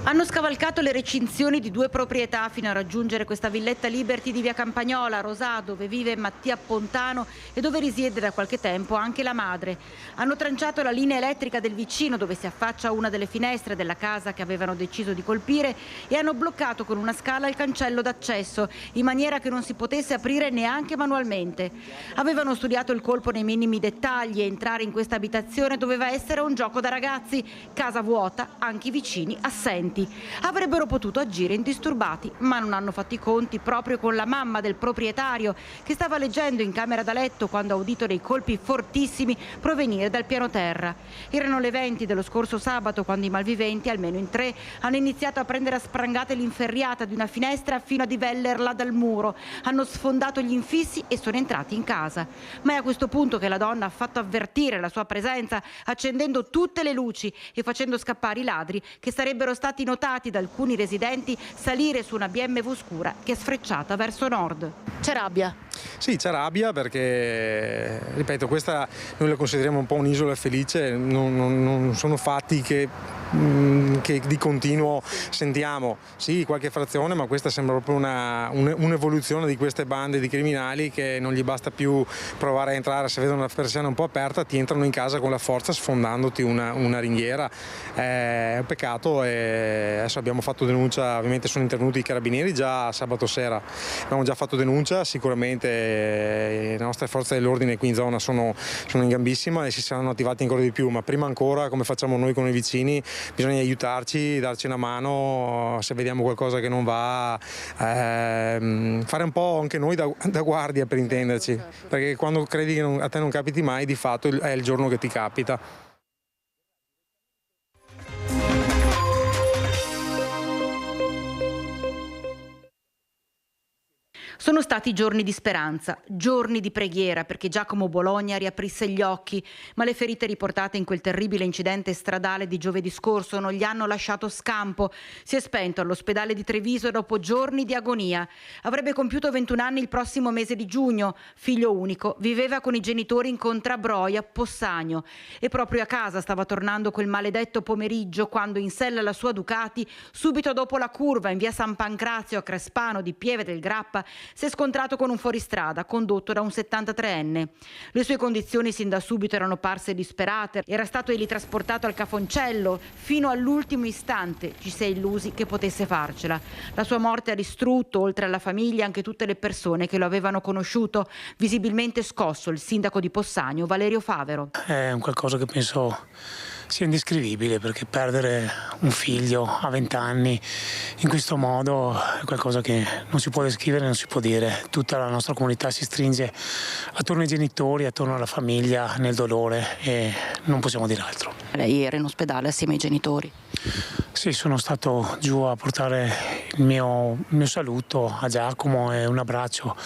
Hanno scavalcato le recinzioni di 2 proprietà fino a raggiungere questa villetta Liberty di via Campagnola, Rosà, dove vive Mattia Pontano e dove risiede da qualche tempo anche la madre. Hanno tranciato la linea elettrica del vicino, dove si affaccia una delle finestre della casa che avevano deciso di colpire, e hanno bloccato con una scala il cancello d'accesso, in maniera che non si potesse aprire neanche manualmente. Avevano studiato il colpo nei minimi dettagli e entrare in questa abitazione doveva essere un gioco da ragazzi. Casa vuota, anche i vicini assenti. Avrebbero potuto agire indisturbati, ma non hanno fatto i conti proprio con la mamma del proprietario, che stava leggendo in camera da letto quando ha udito dei colpi fortissimi provenire dal piano terra. Erano le 20 dello scorso sabato quando i malviventi, almeno in 3, hanno iniziato a prendere a sprangate l'inferriata di una finestra fino a divellerla dal muro. Hanno sfondato gli infissi e sono entrati in casa. Ma è a questo punto che la donna ha fatto avvertire la sua presenza, accendendo tutte le luci e facendo scappare i ladri, che sarebbero stati notati da alcuni residenti salire su una BMW scura che è sfrecciata verso nord. C'è rabbia? Sì, c'è rabbia perché, ripeto, questa noi la consideriamo un po' un'isola felice, non sono fatti che di continuo sentiamo. Sì, qualche frazione, ma questa sembra proprio un'evoluzione di queste bande di criminali che non gli basta più provare a entrare, se vedono una persiana un po' aperta ti entrano in casa con la forza sfondandoti una ringhiera. È un peccato e adesso abbiamo fatto denuncia, ovviamente sono intervenuti i carabinieri già sabato sera, abbiamo già fatto denuncia, sicuramente le nostre forze dell'ordine qui in zona sono in gambissima e si saranno attivati ancora di più, ma prima ancora, come facciamo noi con i vicini, bisogna aiutarci, darci una mano se vediamo qualcosa che non va, fare un po' anche noi da guardia, per intenderci, perché quando credi che a te non capiti mai, di fatto è il giorno che ti capita. Sono stati giorni di speranza, giorni di preghiera perché Giacomo Bologna riaprisse gli occhi, ma le ferite riportate in quel terribile incidente stradale di giovedì scorso non gli hanno lasciato scampo. Si è spento all'ospedale di Treviso dopo giorni di agonia. Avrebbe compiuto 21 anni il prossimo mese di giugno, figlio unico, viveva con i genitori in Contrabroia, Possagno, e proprio a casa stava tornando quel maledetto pomeriggio quando in sella alla sua Ducati, subito dopo la curva in via San Pancrazio a Crespano di Pieve del Grappa, si è scontrato con un fuoristrada condotto da un 73enne. Le sue condizioni sin da subito erano parse disperate. Era stato egli trasportato al Cafoncello. Fino all'ultimo istante ci si è illusi che potesse farcela. La sua morte ha distrutto, oltre alla famiglia, anche tutte le persone che lo avevano conosciuto. Visibilmente scosso il sindaco di Possagno, Valerio Favero. È un qualcosa che penso sia indescrivibile, perché perdere un figlio a 20 anni in questo modo è qualcosa che non si può descrivere, non si può dire. Tutta la nostra comunità si stringe attorno ai genitori, attorno alla famiglia nel dolore e non possiamo dire altro. Lei era in ospedale assieme ai genitori? Sì, sono stato giù a portare il mio saluto a Giacomo e un abbraccio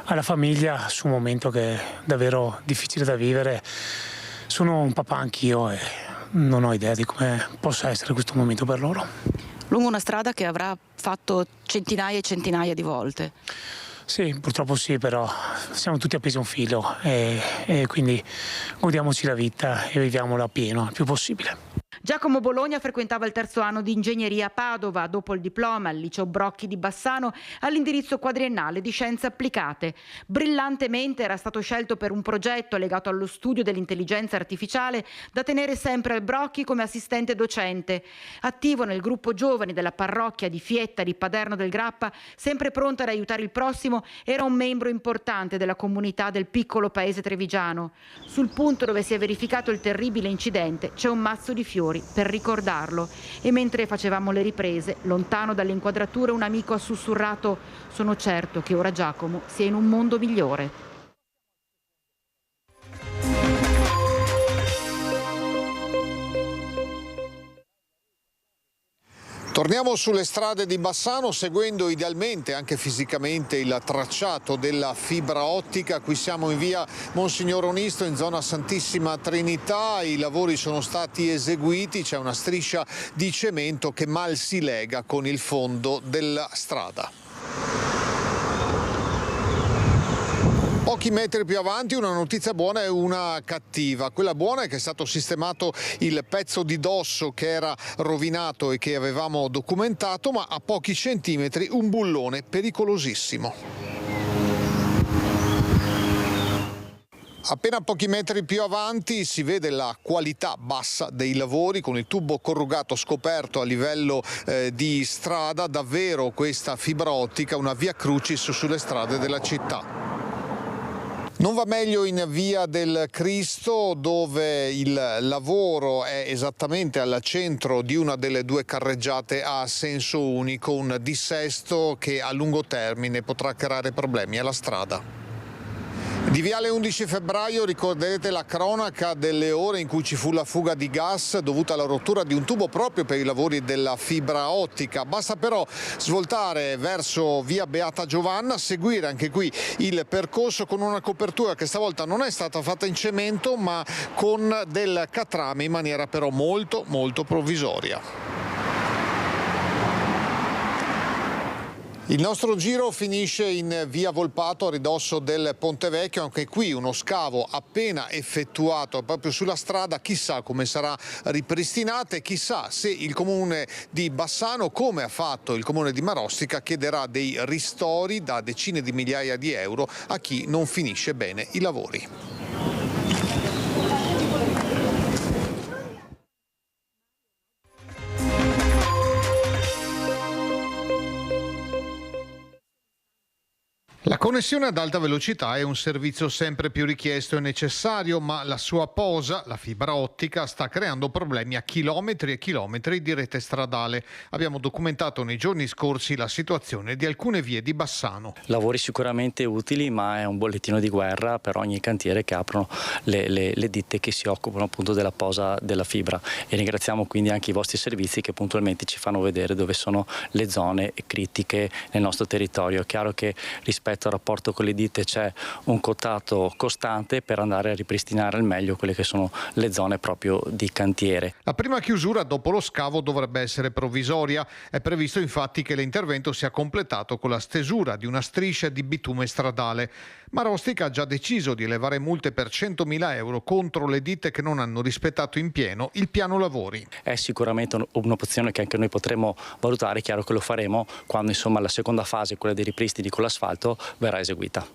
alla famiglia su un momento che è davvero difficile da vivere. Sono un papà anch'io e non ho idea di come possa essere questo momento per loro. Lungo una strada che avrà fatto centinaia e centinaia di volte. Sì, purtroppo sì, però siamo tutti appesi a un filo e quindi godiamoci la vita e viviamola a pieno, il più possibile. Giacomo Bologna frequentava il 3° anno di ingegneria a Padova, dopo il diploma al liceo Brocchi di Bassano all'indirizzo quadriennale di scienze applicate. Brillantemente era stato scelto per un progetto legato allo studio dell'intelligenza artificiale da tenere sempre al Brocchi come assistente docente. Attivo nel gruppo giovani della parrocchia di Fietta di Paderno del Grappa, sempre pronto ad aiutare il prossimo, era un membro importante della comunità del piccolo paese trevigiano. Sul punto dove si è verificato il terribile incidente c'è un mazzo di fiori per ricordarlo, e mentre facevamo le riprese, lontano dalle inquadrature, un amico ha sussurrato: sono certo che ora Giacomo sia in un mondo migliore. Torniamo sulle strade di Bassano seguendo idealmente, anche fisicamente, il tracciato della fibra ottica. Qui siamo in via Monsignor Onisto, in zona Santissima Trinità. I lavori sono stati eseguiti, c'è una striscia di cemento che mal si lega con il fondo della strada. Pochi metri più avanti una notizia buona e una cattiva. Quella buona è che è stato sistemato il pezzo di dosso che era rovinato e che avevamo documentato, ma a pochi centimetri un bullone pericolosissimo. Appena pochi metri più avanti si vede la qualità bassa dei lavori con il tubo corrugato scoperto a livello di strada. Davvero questa fibra ottica una via crucis sulle strade della città. Non va meglio in via del Cristo, dove il lavoro è esattamente al centro di una delle due carreggiate a senso unico, un dissesto che a lungo termine potrà creare problemi alla strada. Di viale 11 febbraio ricorderete la cronaca delle ore in cui ci fu la fuga di gas dovuta alla rottura di un tubo proprio per i lavori della fibra ottica. Basta però svoltare verso via Beata Giovanna, seguire anche qui il percorso con una copertura che stavolta non è stata fatta in cemento ma con del catrame in maniera però molto provvisoria. Il nostro giro finisce in via Volpato a ridosso del Ponte Vecchio, anche qui uno scavo appena effettuato proprio sulla strada, chissà come sarà ripristinata e chissà se il comune di Bassano, come ha fatto il comune di Marostica, chiederà dei ristori da decine di migliaia di euro a chi non finisce bene i lavori. La connessione ad alta velocità è un servizio sempre più richiesto e necessario, ma la sua posa, la fibra ottica, sta creando problemi a chilometri e chilometri di rete stradale. Abbiamo documentato nei giorni scorsi la situazione di alcune vie di Bassano. Lavori sicuramente utili, ma è un bollettino di guerra per ogni cantiere che aprono le ditte che si occupano appunto della posa della fibra, e ringraziamo quindi anche i vostri servizi che puntualmente ci fanno vedere dove sono le zone critiche nel nostro territorio. È chiaro che rispetto al rapporto con le ditte c'è un contatto costante per andare a ripristinare al meglio quelle che sono le zone proprio di cantiere. La prima chiusura dopo lo scavo dovrebbe essere provvisoria. È previsto infatti che l'intervento sia completato con la stesura di una striscia di bitume stradale. Marostica ha già deciso di elevare multe per 100.000 euro contro le ditte che non hanno rispettato in pieno il piano lavori. È sicuramente un'opzione che anche noi potremo valutare, è chiaro che lo faremo quando insomma la seconda fase, quella dei ripristini con l'asfalto, verrà eseguita.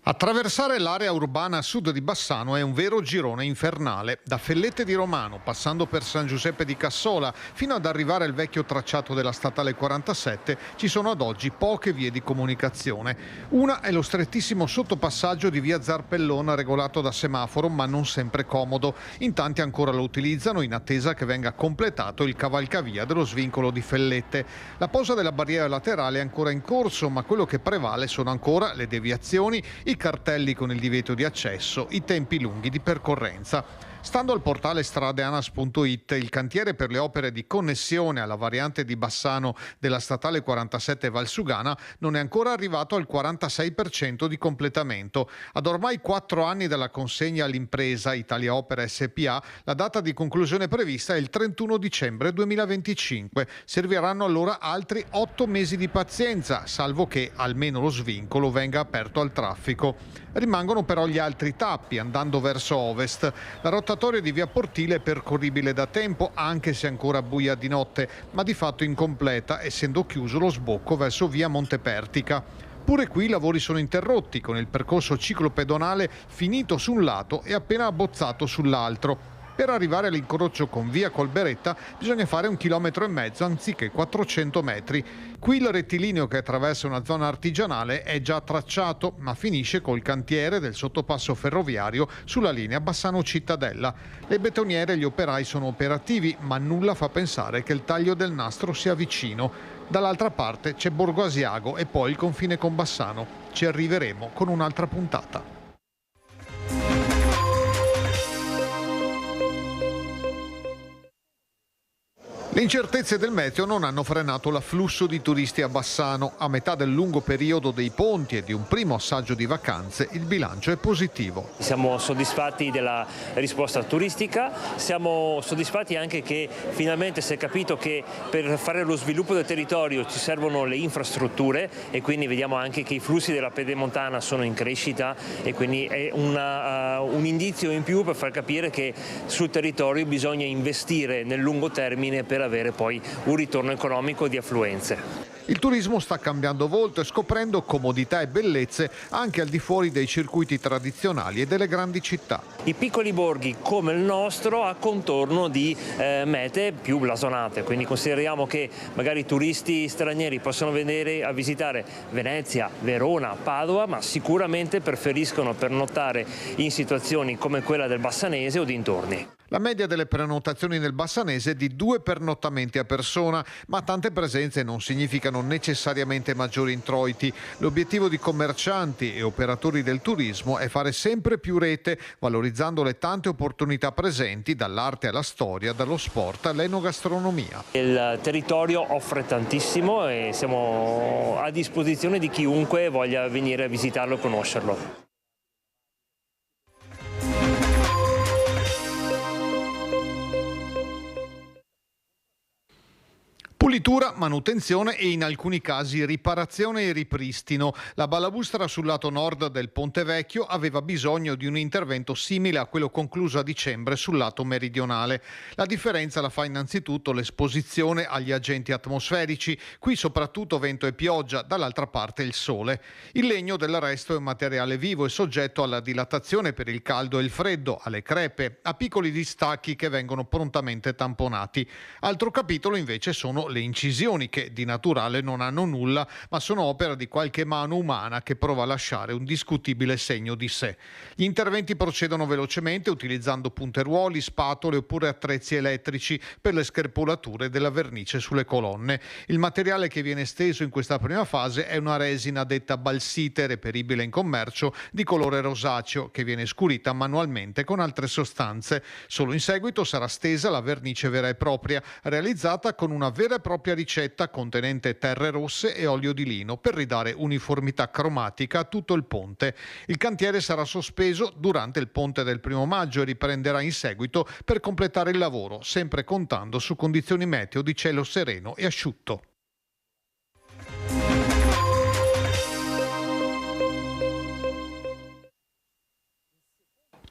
Attraversare l'area urbana a sud di Bassano è un vero girone infernale, da Fellette di Romano, passando per San Giuseppe di Cassola, fino ad arrivare al vecchio tracciato della statale 47, ci sono ad oggi poche vie di comunicazione. Una è lo strettissimo sottopassaggio di via Zarpellona, regolato da semaforo, ma non sempre comodo. In tanti ancora lo utilizzano in attesa che venga completato il cavalcavia dello svincolo di Fellette. La posa della barriera laterale è ancora in corso, ma quello che prevale sono ancora le deviazioni, i cartelli con il divieto di accesso, i tempi lunghi di percorrenza. Stando al portale stradeanas.it, il cantiere per le opere di connessione alla variante di Bassano della statale 47 Valsugana non è ancora arrivato al 46% di completamento. Ad ormai 4 anni dalla consegna all'impresa Italia Opera SPA, la data di conclusione prevista è il 31 dicembre 2025. Serviranno allora altri 8 mesi di pazienza, salvo che almeno lo svincolo venga aperto al traffico. Rimangono però gli altri tappi andando verso ovest. La rotatoria di via Portile è percorribile da tempo, anche se ancora buia di notte, ma di fatto incompleta, essendo chiuso lo sbocco verso via Montepertica. Pure qui i lavori sono interrotti, con il percorso ciclopedonale finito su un lato e appena abbozzato sull'altro. Per arrivare all'incrocio con via Colberetta bisogna fare 1,5 km anziché 400 metri. Qui il rettilineo che attraversa una zona artigianale è già tracciato, ma finisce col cantiere del sottopasso ferroviario sulla linea Bassano-Cittadella. Le betoniere e gli operai sono operativi, ma nulla fa pensare che il taglio del nastro sia vicino. Dall'altra parte c'è Borgo Asiago e poi il confine con Bassano. Ci arriveremo con un'altra puntata. Le incertezze del meteo non hanno frenato l'afflusso di turisti a Bassano. A metà del lungo periodo dei ponti e di un primo assaggio di vacanze, il bilancio è positivo. Siamo soddisfatti della risposta turistica, siamo soddisfatti anche che finalmente si è capito che per fare lo sviluppo del territorio ci servono le infrastrutture e quindi vediamo anche che i flussi della pedemontana sono in crescita e quindi è un indizio in più per far capire che sul territorio bisogna investire nel lungo termine per avere poi un ritorno economico di affluenze. Il turismo sta cambiando volto e scoprendo comodità e bellezze anche al di fuori dei circuiti tradizionali e delle grandi città. I piccoli borghi come il nostro a contorno di mete più blasonate, quindi consideriamo che magari i turisti stranieri possono venire a visitare Venezia, Verona, Padova, ma sicuramente preferiscono pernottare in situazioni come quella del Bassanese o dintorni. La media delle prenotazioni nel Bassanese è di 2 pernottamenti a persona, ma tante presenze non significano necessariamente maggiori introiti. L'obiettivo di commercianti e operatori del turismo è fare sempre più rete, valorizzando le tante opportunità presenti, dall'arte alla storia, dallo sport all'enogastronomia. Il territorio offre tantissimo e siamo a disposizione di chiunque voglia venire a visitarlo e conoscerlo. Pulitura, manutenzione e in alcuni casi riparazione e ripristino. La balaustrata sul lato nord del Ponte Vecchio aveva bisogno di un intervento simile a quello concluso a dicembre sul lato meridionale. La differenza la fa innanzitutto l'esposizione agli agenti atmosferici, qui soprattutto vento e pioggia, dall'altra parte il sole. Il legno del resto è un materiale vivo e soggetto alla dilatazione per il caldo e il freddo, alle crepe, a piccoli distacchi che vengono prontamente tamponati. Altro capitolo invece sono le incisioni che di naturale non hanno nulla, ma sono opera di qualche mano umana che prova a lasciare un discutibile segno di sé. Gli interventi procedono velocemente utilizzando punteruoli, spatole oppure attrezzi elettrici per le scherpolature della vernice sulle colonne. Il materiale che viene esteso in questa prima fase è una resina detta balsite, reperibile in commercio, di colore rosaceo, che viene scurita manualmente con altre sostanze. Solo in seguito sarà stesa la vernice vera e propria, realizzata con una vera e propria ricetta contenente terre rosse e olio di lino per ridare uniformità cromatica a tutto il ponte. Il cantiere sarà sospeso durante il ponte del 1° maggio e riprenderà in seguito per completare il lavoro, sempre contando su condizioni meteo di cielo sereno e asciutto.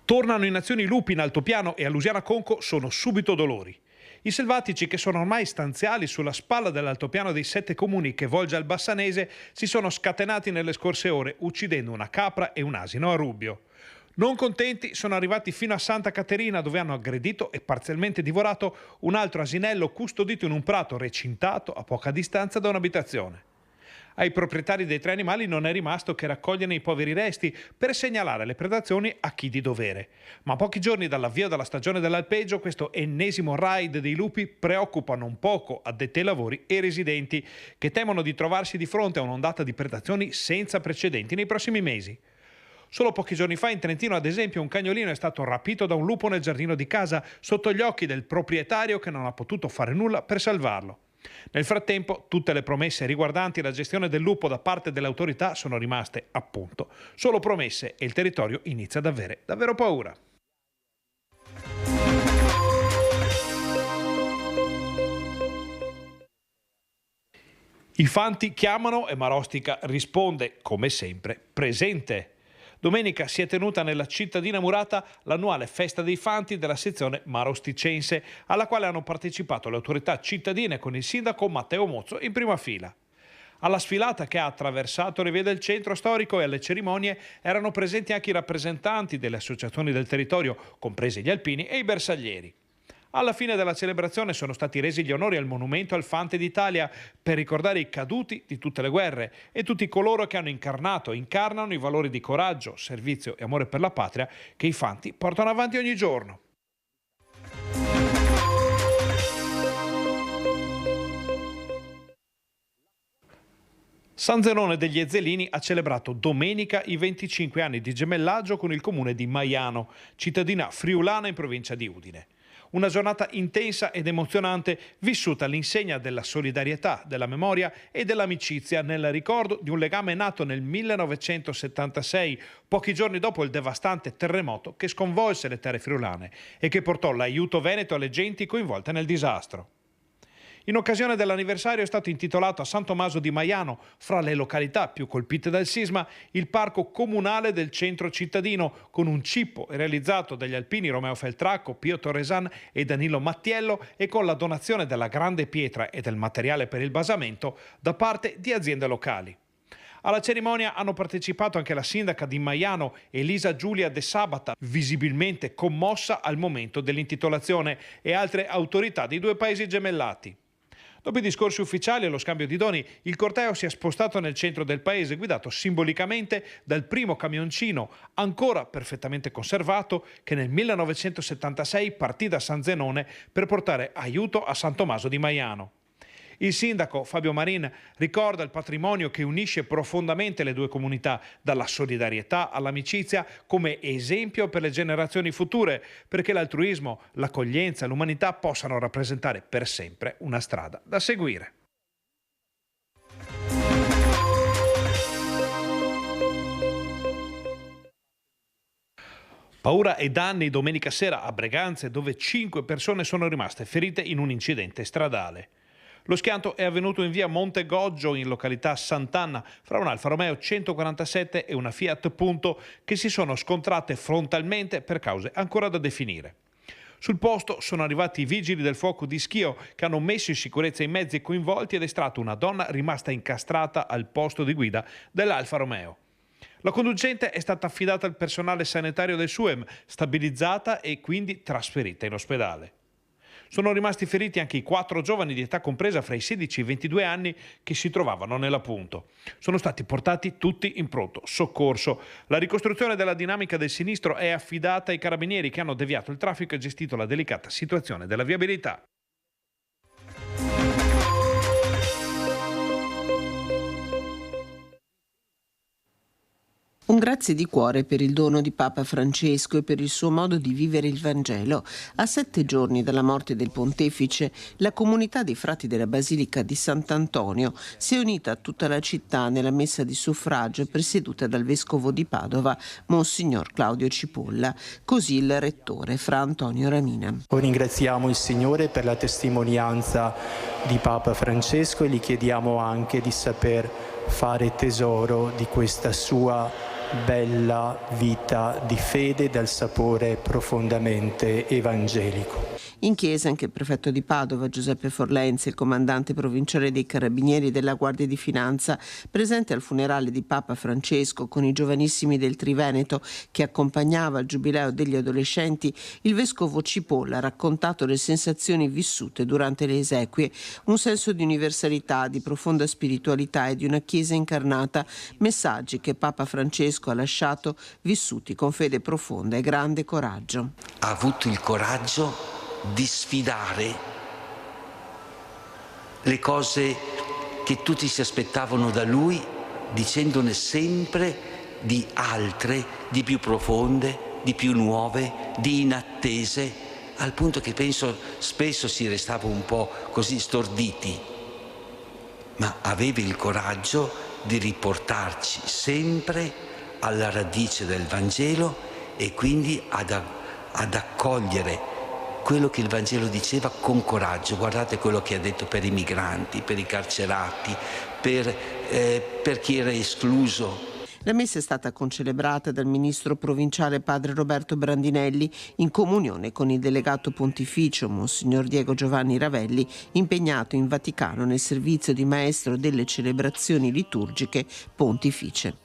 Tornano in azione i lupi in altopiano e a Lusiana Conco sono subito dolori. I selvatici, che sono ormai stanziali sulla spalla dell'altopiano dei 7 comuni che volge al Bassanese, si sono scatenati nelle scorse ore, uccidendo una capra e un asino a Rubbio. Non contenti, sono arrivati fino a Santa Caterina, dove hanno aggredito e parzialmente divorato un altro asinello custodito in un prato recintato a poca distanza da un'abitazione. Ai proprietari dei 3 animali non è rimasto che raccogliere i poveri resti per segnalare le predazioni a chi di dovere. Ma a pochi giorni dall'avvio della stagione dell'alpeggio, questo ennesimo raid dei lupi preoccupa non poco addetti ai lavori e residenti, che temono di trovarsi di fronte a un'ondata di predazioni senza precedenti nei prossimi mesi. Solo pochi giorni fa in Trentino, ad esempio, un cagnolino è stato rapito da un lupo nel giardino di casa, sotto gli occhi del proprietario che non ha potuto fare nulla per salvarlo. Nel frattempo, tutte le promesse riguardanti la gestione del lupo da parte delle autorità sono rimaste, appunto, solo promesse, e il territorio inizia ad avere davvero paura. I fanti chiamano e Marostica risponde, come sempre, presente. Domenica si è tenuta nella cittadina murata l'annuale festa dei fanti della sezione marosticense, alla quale hanno partecipato le autorità cittadine con il sindaco Matteo Mozzo in prima fila. Alla sfilata, che ha attraversato le vie del centro storico, e alle cerimonie erano presenti anche i rappresentanti delle associazioni del territorio, compresi gli alpini e i bersaglieri. Alla fine della celebrazione sono stati resi gli onori al monumento al Fante d'Italia per ricordare i caduti di tutte le guerre e tutti coloro che hanno incarnato e incarnano i valori di coraggio, servizio e amore per la patria che i fanti portano avanti ogni giorno. San Zenone degli Ezzelini ha celebrato domenica i 25 anni di gemellaggio con il comune di Maiano, cittadina friulana in provincia di Udine. Una giornata intensa ed emozionante vissuta all'insegna della solidarietà, della memoria e dell'amicizia nel ricordo di un legame nato nel 1976, pochi giorni dopo il devastante terremoto che sconvolse le terre friulane e che portò l'aiuto veneto alle genti coinvolte nel disastro. In occasione dell'anniversario è stato intitolato a San Tommaso di Maiano, fra le località più colpite dal sisma, il parco comunale del centro cittadino, con un cippo realizzato dagli alpini Romeo Feltracco, Pio Torresan e Danilo Mattiello e con la donazione della grande pietra e del materiale per il basamento da parte di aziende locali. Alla cerimonia hanno partecipato anche la sindaca di Maiano, Elisa Giulia De Sabata, visibilmente commossa al momento dell'intitolazione, e altre autorità dei due paesi gemellati. Dopo i discorsi ufficiali e lo scambio di doni, il corteo si è spostato nel centro del paese, guidato simbolicamente dal primo camioncino, ancora perfettamente conservato, che nel 1976 partì da San Zenone per portare aiuto a San Tommaso di Maiano. Il sindaco Fabio Marin ricorda il patrimonio che unisce profondamente le due comunità, dalla solidarietà all'amicizia, come esempio per le generazioni future, perché l'altruismo, l'accoglienza e l'umanità possano rappresentare per sempre una strada da seguire. Paura e danni domenica sera a Breganze, dove 5 persone sono rimaste ferite in un incidente stradale. Lo schianto è avvenuto in via Montegoggio, in località Sant'Anna, fra un Alfa Romeo 147 e una Fiat Punto che si sono scontrate frontalmente per cause ancora da definire. Sul posto sono arrivati i vigili del fuoco di Schio che hanno messo in sicurezza i mezzi coinvolti ed estratto una donna rimasta incastrata al posto di guida dell'Alfa Romeo. La conducente è stata affidata al personale sanitario del SUEM, stabilizzata e quindi trasferita in ospedale. Sono rimasti feriti anche i 4 giovani di età compresa fra i 16 e i 22 anni che si trovavano nell'appunto. Sono stati portati tutti in pronto soccorso. La ricostruzione della dinamica del sinistro è affidata ai carabinieri che hanno deviato il traffico e gestito la delicata situazione della viabilità. Un grazie di cuore per il dono di Papa Francesco e per il suo modo di vivere il Vangelo. A 7 giorni dalla morte del pontefice, la comunità dei frati della Basilica di Sant'Antonio si è unita a tutta la città nella messa di suffragio presieduta dal vescovo di Padova, Monsignor Claudio Cipolla. Così il rettore, Fra Antonio Ramina. Ringraziamo il Signore per la testimonianza di Papa Francesco e gli chiediamo anche di saper fare tesoro di questa sua bella vita di fede dal sapore profondamente evangelico. In chiesa anche il prefetto di Padova, Giuseppe Forlenzi, il comandante provinciale dei Carabinieri della Guardia di Finanza, presente al funerale di Papa Francesco con i giovanissimi del Triveneto che accompagnava il giubileo degli adolescenti, il vescovo Cipolla ha raccontato le sensazioni vissute durante le esequie, un senso di universalità, di profonda spiritualità e di una chiesa incarnata, messaggi che Papa Francesco ha lasciato vissuti con fede profonda e grande coraggio. Ha avuto il coraggio di sfidare le cose che tutti si aspettavano da lui, dicendone sempre di altre, di più profonde, di più nuove, di inattese, al punto che penso spesso si restava un po' così storditi, ma aveva il coraggio di riportarci sempre alla radice del Vangelo e quindi ad accogliere quello che il Vangelo diceva con coraggio. Guardate quello che ha detto per i migranti, per i carcerati, per chi era escluso. La messa è stata concelebrata dal ministro provinciale padre Roberto Brandinelli in comunione con il delegato pontificio Monsignor Diego Giovanni Ravelli, impegnato in Vaticano nel servizio di maestro delle celebrazioni liturgiche pontificie.